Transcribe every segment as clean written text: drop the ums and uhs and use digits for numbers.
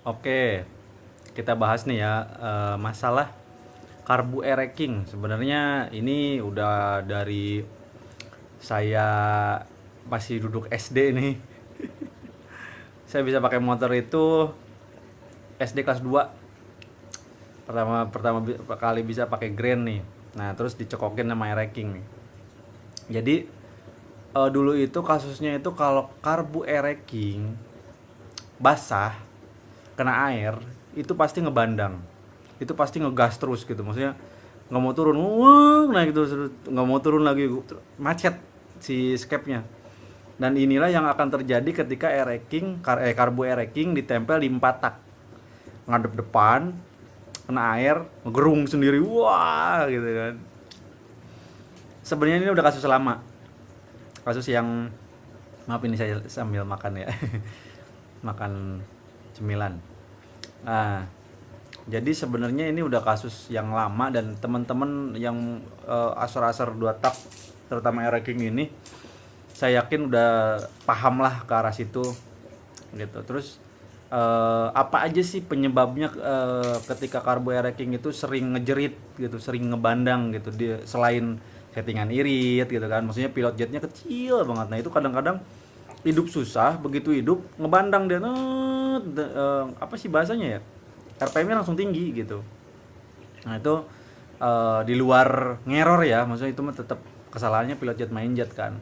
Oke, kita bahas nih ya masalah karbu ereking. Sebenarnya ini udah dari saya masih duduk SD nih. Saya bisa pakai motor itu SD kelas 2. Pertama pertama kali bisa pakai Grand nih. Nah, terus dicekokin sama ereking nih. Jadi dulu itu kasusnya itu kalau karbu ereking basah kena air itu pasti ngebandang, itu pasti ngegas terus gitu, maksudnya nggak mau turun, wah, nah gitu, nggak mau turun lagi, macet si skepnya. Dan inilah yang akan terjadi ketika karbu ereking ditempel di 4 tak, ngadep depan, kena air, ngegerung sendiri, wah gitu kan. Sebenarnya ini udah kasus lama, kasus yang, maaf ini saya sambil makan ya, makan cemilan. Nah, jadi sebenarnya ini udah kasus yang lama dan teman-teman yang asar-asar 2 tak terutama ereking ini saya yakin udah paham lah ke arah situ gitu. Terus apa aja sih penyebabnya ketika karbo ereking itu sering ngejerit gitu, sering ngebandang gitu, dia selain settingan irit gitu kan, maksudnya pilot jetnya kecil banget. Nah itu kadang-kadang hidup susah, begitu hidup ngebandang dia, apa sih bahasanya ya, RPM-nya langsung tinggi gitu. Nah itu di luar ngeror ya, maksudnya itu mah tetap kesalahannya pilot jet main jet kan.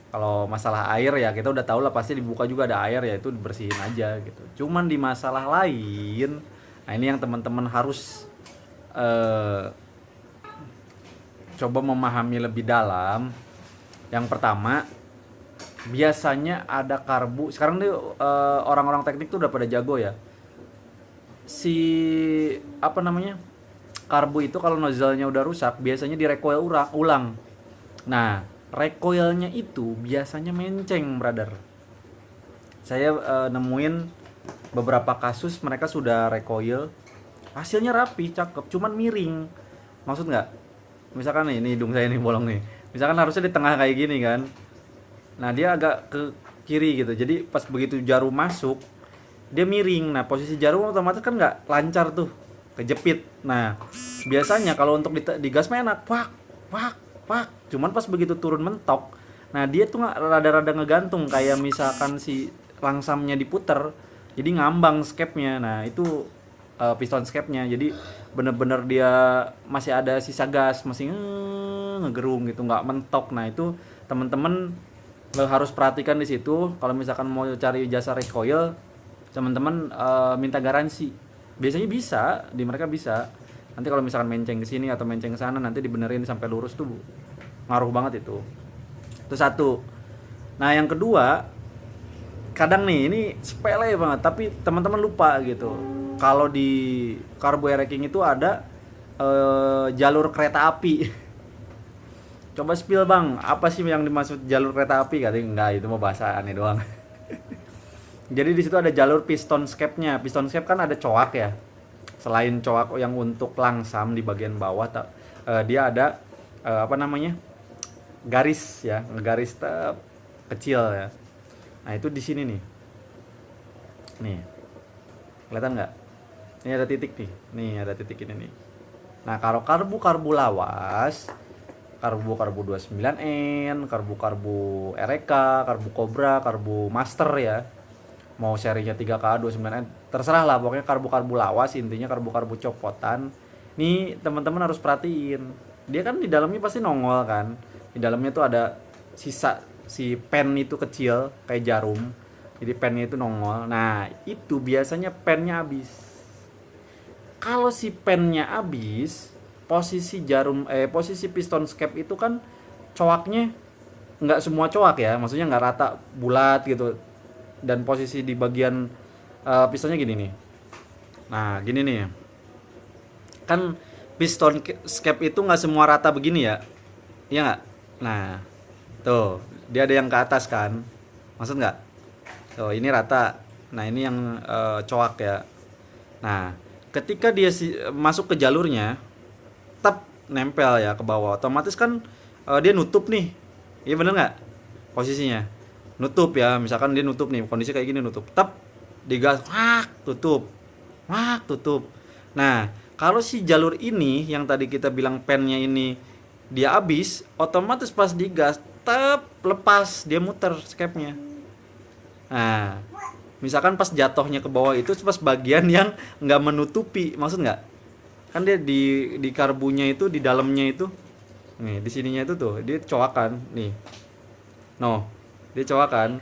Kalau masalah air ya kita udah tahu lah, pasti dibuka juga ada air ya, itu dibersihin aja gitu. Cuman di masalah lain, nah ini yang teman-teman harus eh, coba memahami lebih dalam. Yang pertama, biasanya ada karbu. Sekarang nih orang-orang teknik tuh udah pada jago ya. Si apa namanya? Karbu itu kalau nozzle-nya udah rusak, biasanya direcoil ulang. Nah, recoilnya itu biasanya menceng, brother. Saya nemuin beberapa kasus mereka sudah recoil, hasilnya rapi, cakep, cuman miring. Maksud nggak? Misalkan nih, ini hidung saya nih bolong nih. Misalkan harusnya di tengah kayak gini kan. Nah, dia agak ke kiri gitu. Jadi pas begitu jarum masuk, dia miring. Nah, posisi jarum otomatis kan nggak lancar tuh, kejepit. Nah, biasanya kalau untuk digas mah enak, pak, pak, pak. Cuman pas begitu turun mentok, nah dia tuh rada-rada ngegantung, kayak misalkan si langsamnya diputer, jadi ngambang skepnya. Nah, itu piston skepnya. Jadi bener-bener dia masih ada sisa gas, masih ngegerung gitu, nggak mentok. Nah, itu temen-temen harus perhatikan di situ. Kalau misalkan mau cari jasa recoil, teman-teman minta garansi. Biasanya bisa, di mereka bisa. Nanti kalau misalkan menceng ke sini atau menceng ke sana, nanti dibenerin sampai lurus tuh ngaruh banget itu. Itu satu. Nah, yang kedua, kadang nih ini sepele banget tapi teman-teman lupa gitu. Kalau di carbo ereking itu ada jalur kereta api. Coba spill bang, apa sih yang dimaksud jalur kereta api? Katanya enggak, itu mau bahasa aneh doang. Jadi di situ ada jalur piston scape-nya. Piston scape kan ada coak ya. Selain coak yang untuk langsam di bagian bawah, dia ada apa namanya? Garis ya, garis kecil ya. Nah, itu di sini nih. Nih. Kelihatan nggak? Ini ada titik nih. Nih, ada titik ini nih. Nah, kalau karbu lawas, karbu 29N, karbu Ereka, karbu Cobra, karbu Master ya. Mau serinya 3K 29N, terserah lah, pokoknya karbu lawas, intinya karbu copotan. Nih, teman-teman harus perhatiin. Dia kan di dalamnya pasti nongol kan. Di dalamnya tuh ada sisa si pen itu kecil kayak jarum. Jadi pennya itu nongol. Nah, itu biasanya pennya habis. Kalau si pennya habis, posisi piston cap itu kan coaknya nggak semua coak ya, maksudnya nggak rata bulat gitu. Dan posisi di bagian pistonnya gini nih. Nah, gini nih. Kan piston cap itu nggak semua rata begini ya. Iya nggak? Nah, tuh, dia ada yang ke atas kan. Maksud nggak? Tuh, ini rata. Nah, ini yang coak ya. Nah, ketika dia masuk ke jalurnya, tep nempel ya ke bawah. Otomatis kan dia nutup nih. Iya bener nggak? Posisinya nutup ya. Misalkan dia nutup nih, kondisi kayak gini nutup. Tep digas, tutup. wah tutup. Nah, kalau si jalur ini yang tadi kita bilang pennya ini dia habis, otomatis pas digas, tep lepas dia muter skepnya. Nah, misalkan pas jatuhnya ke bawah itu pas bagian yang nggak menutupi, maksud nggak? Kan dia di karbunya itu di dalamnya itu, nih di sininya itu tuh dia coakan nih, no, dia coakan,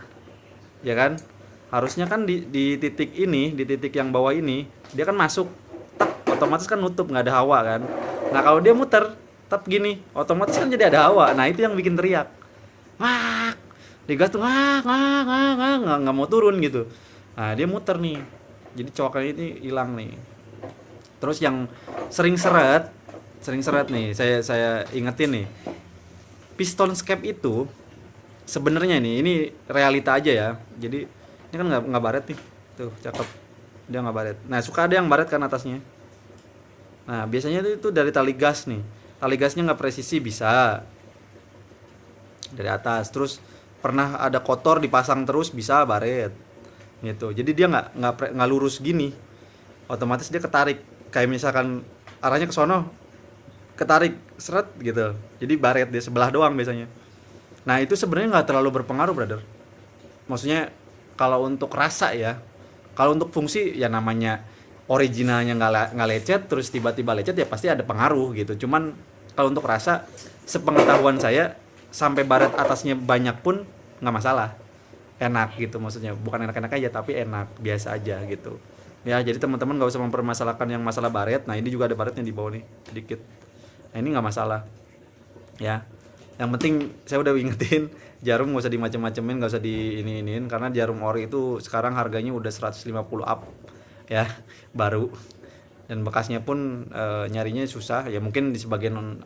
ya kan? Harusnya kan di titik ini, di titik yang bawah ini, dia kan masuk, tak otomatis kan nutup nggak ada hawa kan. Nah kalau dia muter, tap gini, otomatis kan jadi ada hawa. Nah itu yang bikin teriak, wah, digas tuh, nggak mau turun gitu. Nah dia muter nih, jadi coakannya ini hilang nih. Terus yang sering seret nih, saya ingetin nih, piston skep itu sebenarnya nih, ini realita aja ya. Jadi ini kan nggak baret nih, tuh cakep, dia nggak baret. Nah suka ada yang baret kan atasnya. Nah biasanya itu dari tali gas nih, tali gasnya nggak presisi bisa dari atas. Terus pernah ada kotor dipasang terus bisa baret, gitu. Jadi dia nggak lurus gini, otomatis dia ketarik. Kayak misalkan arahnya ke sono, ketarik seret gitu. Jadi baret dia sebelah doang biasanya. Nah itu sebenarnya nggak terlalu berpengaruh brother. Maksudnya kalau untuk rasa ya, kalau untuk fungsi ya namanya originalnya nggak lecet, terus tiba-tiba lecet ya pasti ada pengaruh gitu. Cuman kalau untuk rasa, sepengetahuan saya sampai baret atasnya banyak pun nggak masalah, enak gitu maksudnya. Bukan enak-enak aja tapi enak biasa aja gitu. Ya jadi teman-teman nggak usah mempermasalahkan yang masalah baret. Nah ini juga ada baretnya di bawah nih sedikit. Nah ini nggak masalah ya. Yang penting saya udah ingetin, jarum nggak usah dimacem-macemin, nggak usah di ini-iniin, karena jarum ori itu sekarang harganya udah 150 up ya, baru, dan bekasnya pun nyarinya susah ya. Mungkin di sebagian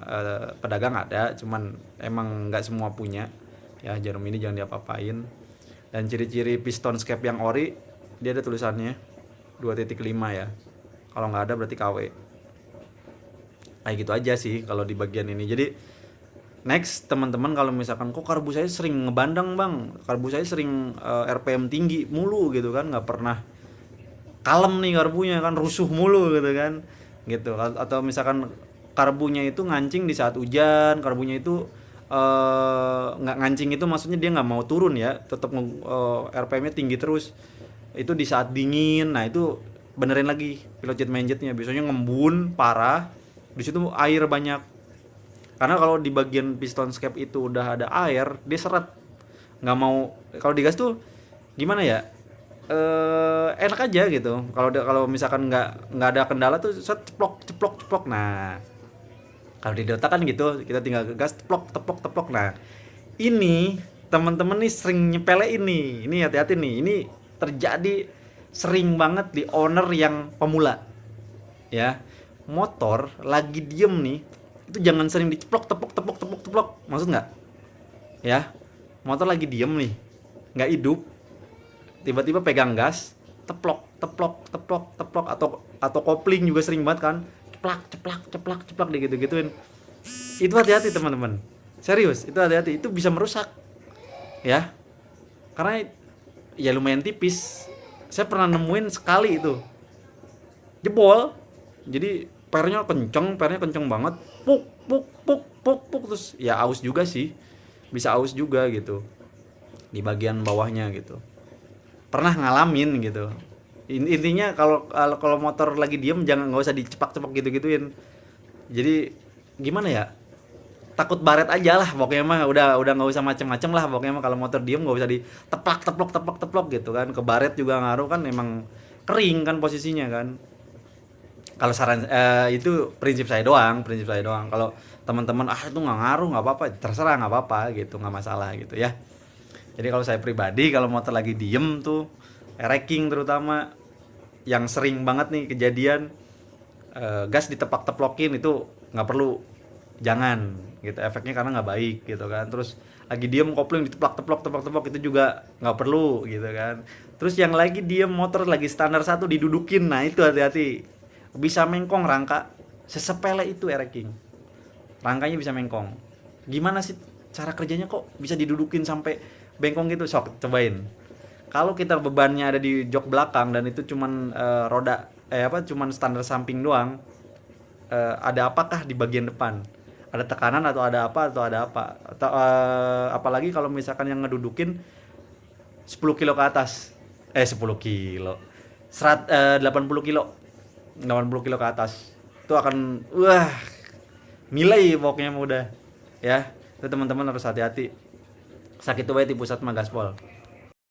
pedagang ada, cuman emang nggak semua punya ya. Jarum ini jangan diapa-apain. Dan ciri-ciri piston skep yang ori, dia ada tulisannya 2.5 ya, kalau nggak ada berarti KW. Kayak gitu aja sih kalau di bagian ini. Jadi next teman-teman, kalau misalkan kok karbu saya sering ngebandang bang, karbu saya sering RPM tinggi mulu gitu kan, nggak pernah kalem nih karbunya kan, rusuh mulu gitu kan, gitu. Atau misalkan karbunya itu ngancing di saat hujan, karbunya itu nggak ngancing itu maksudnya dia nggak mau turun ya, tetap RPM-nya tinggi terus, itu di saat dingin. Nah itu benerin lagi pilot jet main jetnya, biasanya ngembun parah, di situ air banyak. Karena kalau di bagian piston skep itu udah ada air, dia seret, nggak mau. Kalau digas tuh gimana ya, enak aja gitu. Kalau misalkan nggak ada kendala tuh set ceplok. Nah kalau di Dota kan gitu, kita tinggal gas teplok. Nah ini teman-teman nih sering nyepele ini hati-hati nih, ini terjadi sering banget di owner yang pemula ya. Motor lagi diem nih, itu jangan sering diceplok teplok, maksud nggak ya? Motor lagi diem nih, nggak hidup, tiba-tiba pegang gas, teplok, atau kopling juga sering banget kan, ceplak gitu-gituin. Itu hati-hati teman-teman, serius, itu hati-hati, itu bisa merusak ya, karena ya lumayan tipis. Saya pernah nemuin sekali itu jebol, jadi pernya kenceng banget, puk, terus ya aus juga sih, bisa aus juga gitu di bagian bawahnya gitu. Pernah ngalamin gitu. Intinya kalau motor lagi diem nggak usah dicepak-cepak gitu-gituin. Jadi gimana ya? Takut baret aja lah pokoknya mah, udah nggak usah macem-macem lah pokoknya mah. Kalau motor diem nggak usah teplok gitu kan. Ke baret juga ngaruh kan, emang kering kan posisinya kan. Kalau saran itu prinsip saya doang. Kalau teman-teman itu nggak ngaruh, nggak apa-apa, terserah, nggak apa-apa gitu, nggak masalah gitu ya. Jadi kalau saya pribadi, kalau motor lagi diem tuh, wrecking terutama, yang sering banget nih kejadian, gas ditepak-teplokin itu nggak perlu, jangan gitu, efeknya karena nggak baik gitu kan. Terus lagi diem kopling diteplak itu juga nggak perlu gitu kan. Terus yang lagi diem motor lagi standar 1 didudukin, nah itu hati-hati, bisa mengkong rangka. Sesepele itu wrecking, rangkanya bisa mengkong. Gimana sih cara kerjanya kok bisa didudukin sampai bengkong gitu? Sok cobain. Kalau kita bebannya ada di jok belakang dan itu cuman roda cuman standar samping doang, ada apakah di bagian depan, ada tekanan atau ada apa atau apalagi kalau misalkan yang ngedudukin 10 kilo ke atas, 10 kilo 80 kilo 80 kilo ke atas itu akan nilai pokoknya mudah ya. Itu teman-teman harus hati-hati, sakit wae di pusat mah gaspol.